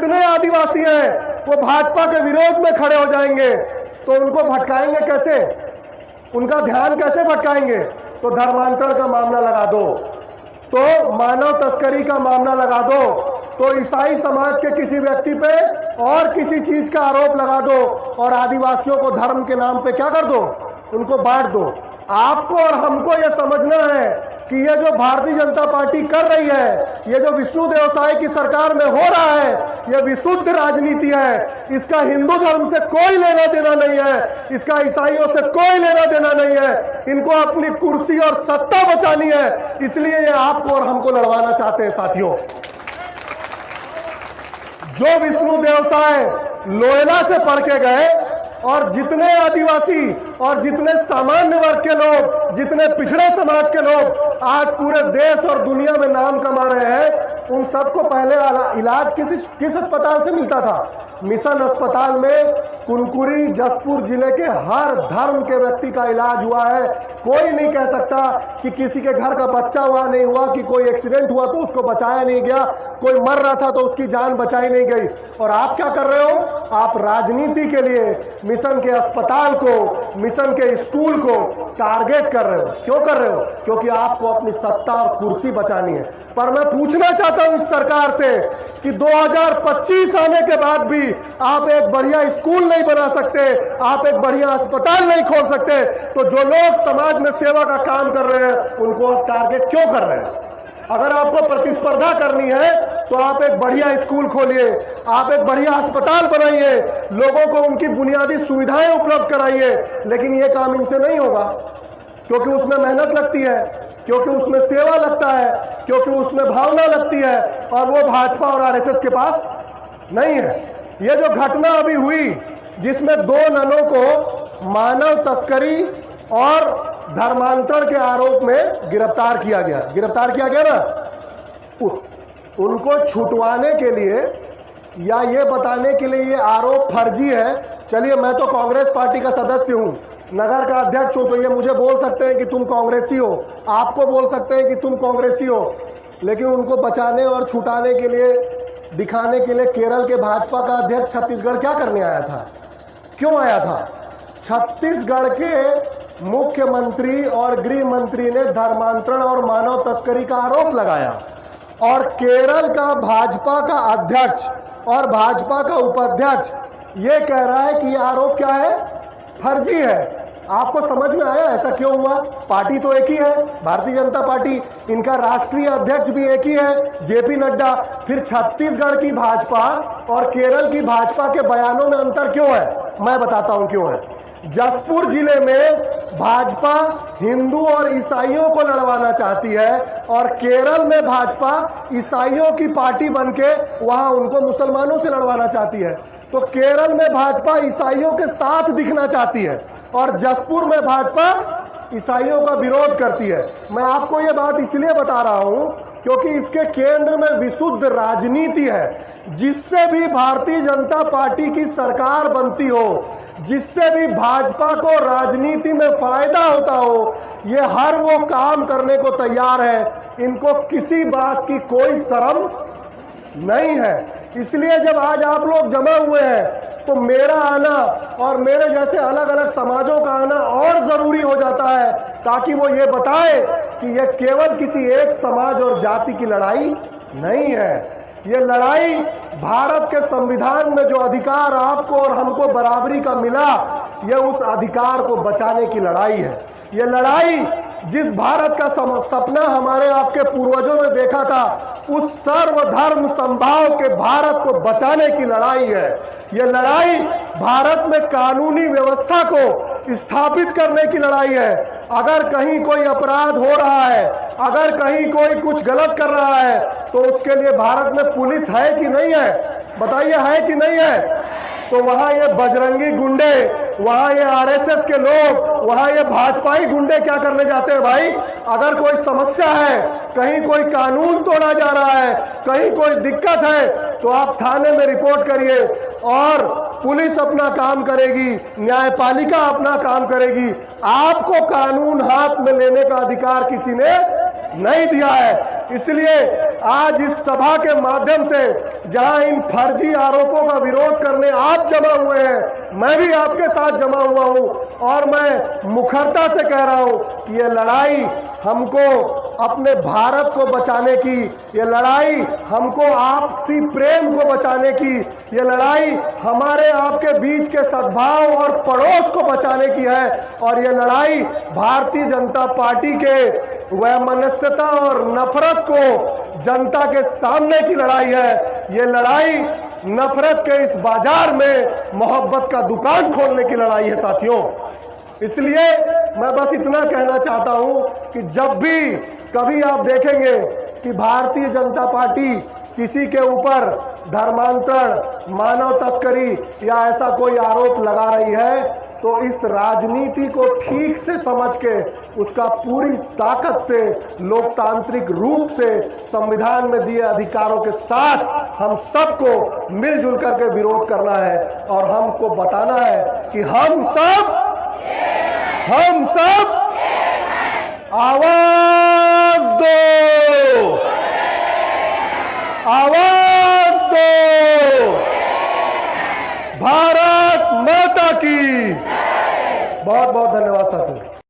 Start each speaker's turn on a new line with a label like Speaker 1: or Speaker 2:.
Speaker 1: जितने आदिवासी हैं वो भाजपा के विरोध में खड़े हो जाएंगे, तो उनको भटकाएंगे कैसे, उनका ध्यान कैसे भटकाएंगे? तो धर्मांतरण का मामला लगा दो, तो मानव तस्करी का मामला लगा दो, तो ईसाई समाज के किसी व्यक्ति पे और किसी चीज का आरोप लगा दो, और आदिवासियों को धर्म के नाम पे क्या कर दो, उनको बांट दो। आपको और हमको यह समझना है कि ये जो भारतीय जनता पार्टी कर रही है, ये जो विष्णु देव साय की सरकार में हो रहा है, ये विशुद्ध राजनीति है। इसका हिंदू धर्म से कोई लेना देना नहीं है, इसका ईसाइयों से कोई लेना देना नहीं है। इनको अपनी कुर्सी और सत्ता बचानी है, इसलिए ये आपको और हमको लड़वाना चाहते हैं। साथियों, जो विष्णु देव साय लोयला से पढ़ के गए और जितने आदिवासी और जितने सामान्य वर्ग के लोग, जितने पिछड़े समाज के लोग आज पूरे देश और दुनिया में नाम कमा रहे हैं, उन सबको पहले इलाज किस अस्पताल से मिलता था? मिशन अस्पताल में कुनकुरी जसपुर जिले के हर धर्म के व्यक्ति का इलाज हुआ है। कोई नहीं कह सकता कि किसी के घर का बच्चा हुआ नहीं हुआ, कि कोई एक्सीडेंट हुआ तो उसको बचाया नहीं गया, कोई मर रहा था तो उसकी जान बचाई नहीं गई। और आप क्या कर रहे हो? आप राजनीति के लिए मिशन के अस्पताल को, मिशन के स्कूल को टारगेट कर रहे हो। क्यों कर रहे हो? क्योंकि आपको अपनी सत्ता और कुर्सी बचानी है। पर मैं पूछना चाहता हूं इस सरकार से कि 2025 आने के बाद भी आप एक बढ़िया स्कूल नहीं बना सकते, आप एक बढ़िया अस्पताल नहीं खोल सकते, तो जो लोग समाज में सेवा का काम कर रहे हैं उनको टारगेट क्यों कर रहे हैं? अगर आपको प्रतिस्पर्धा करनी है तो आप एक बढ़िया स्कूल खोलिए, आप एक बढ़िया अस्पताल बनाइए, लोगों को उनकी बुनियादी सुविधाएं उपलब्ध कराइए। लेकिन ये काम इनसे नहीं होगा, क्योंकि उसमें मेहनत लगती है, क्योंकि उसमें सेवा लगता है, क्योंकि उसमें भावना लगती है, और वो भाजपा और आरएसएस के पास नहीं है। ये जो घटना अभी हुई जिसमें 2 ननों को मानव तस्करी और धर्मांतरण के आरोप में गिरफ्तार किया गया ना, उनको छुटवाने के लिए या ये बताने के लिए ये आरोप फर्जी है। चलिए, मैं तो कांग्रेस पार्टी का सदस्य हूं, नगर का अध्यक्ष हूं, तो ये मुझे बोल सकते हैं कि तुम कांग्रेसी हो, आपको बोल सकते हैं कि तुम कांग्रेसी हो। लेकिन उनको बचाने और छुटाने के लिए, दिखाने के लिए केरल के भाजपा का अध्यक्ष छत्तीसगढ़ क्या करने आया था? क्यों आया था? छत्तीसगढ़ के मुख्यमंत्री और गृह मंत्री ने धर्मांतरण और मानव तस्करी का आरोप लगाया, और केरल का भाजपा का अध्यक्ष और भाजपा का उपाध्यक्ष ये कह रहा है कि ये आरोप क्या है? फर्जी है। आपको समझ में आया ऐसा क्यों हुआ? पार्टी तो एक ही है, भारतीय जनता पार्टी, इनका राष्ट्रीय अध्यक्ष भी एक ही है, जेपी नड्डा। फिर छत्तीसगढ़ की भाजपा और केरल की भाजपा के बयानों में अंतर क्यों है? मैं बताता हूं क्यों है। जसपुर जिले में भाजपा हिंदू और ईसाइयों को लड़वाना चाहती है, और केरल में भाजपा ईसाइयों की पार्टी बनके वहां उनको मुसलमानों से लड़वाना चाहती है। तो केरल में भाजपा ईसाइयों के साथ दिखना चाहती है, और जसपुर में भाजपा ईसाइयों का विरोध करती है। मैं आपको ये बात इसलिए बता रहा हूं क्योंकि इसके केंद्र में विशुद्ध राजनीति है। जिससे भी भारतीय जनता पार्टी की सरकार बनती हो, जिससे भी भाजपा को राजनीति में फायदा होता हो, ये हर वो काम करने को तैयार है। इनको किसी बात की कोई शर्म नहीं है। इसलिए जब आज आप लोग जमा हुए हैं तो मेरा आना और मेरे जैसे अलग अलग समाजों का आना और जरूरी हो जाता है, ताकि वो ये बताए कि ये केवल किसी एक समाज और जाति की लड़ाई नहीं है। ये लड़ाई भारत के संविधान में जो अधिकार आपको और हमको बराबरी का मिला, ये उस अधिकार को बचाने की लड़ाई है। ये लड़ाई जिस भारत का सपना हमारे आपके पूर्वजों ने देखा था, उस सर्वधर्म संभाव के भारत को बचाने की लड़ाई है। ये लड़ाई भारत में कानूनी व्यवस्था को स्थापित करने की लड़ाई है। अगर कहीं कोई अपराध हो रहा है, अगर कहीं कोई कुछ गलत कर रहा है, तो उसके लिए भारत में पुलिस है कि नहीं है? बताइए, है कि नहीं है? तो वहां ये बजरंगी गुंडे, वहां ये आरएसएस के लोग, वहां ये भाजपाई गुंडे क्या करने जाते हैं भाई? अगर कोई समस्या है, कहीं कोई कानून तोड़ा जा रहा है, कहीं कोई दिक्कत है, तो आप थाने में रिपोर्ट करिए और पुलिस अपना काम करेगी, न्यायपालिका अपना काम करेगी। आपको कानून हाथ में लेने का अधिकार किसी ने नहीं दिया है। इसलिए आज इस सभा के माध्यम से जहां इन फर्जी आरोपों का विरोध करने आप जमा हुए हैं, मैं भी आपके साथ जमा हुआ हूं और मैं मुखरता से कह रहा हूं कि ये लड़ाई हमको अपने भारत को बचाने की, ये लड़ाई हमको आपसी प्रेम को बचाने की, ये लड़ाई हमारे आपके बीच के सद्भाव और पड़ोस को बचाने की है और ये लड़ाई भारतीय जनता पार्टी के वैमनस्यता और नफरत को जनता के सामने की लड़ाई है। ये लड़ाई नफरत के इस बाजार में मोहब्बत का दुकान खोलने की लड़ाई है साथियों। इसलिए मैं बस इतना कहना चाहता हूं कि जब भी कभी आप देखेंगे कि भारतीय जनता पार्टी किसी के ऊपर धर्मांतरण, मानव तस्करी या ऐसा कोई आरोप लगा रही है तो इस राजनीति को ठीक से समझ के उसका पूरी ताकत से लोकतांत्रिक रूप से संविधान में दिए अधिकारों के साथ हम सबको मिलजुल करके विरोध करना है और हमको बताना है कि हम सब आवाज दो, आवाज दो, भारत माता की। बहुत बहुत धन्यवाद साथियों।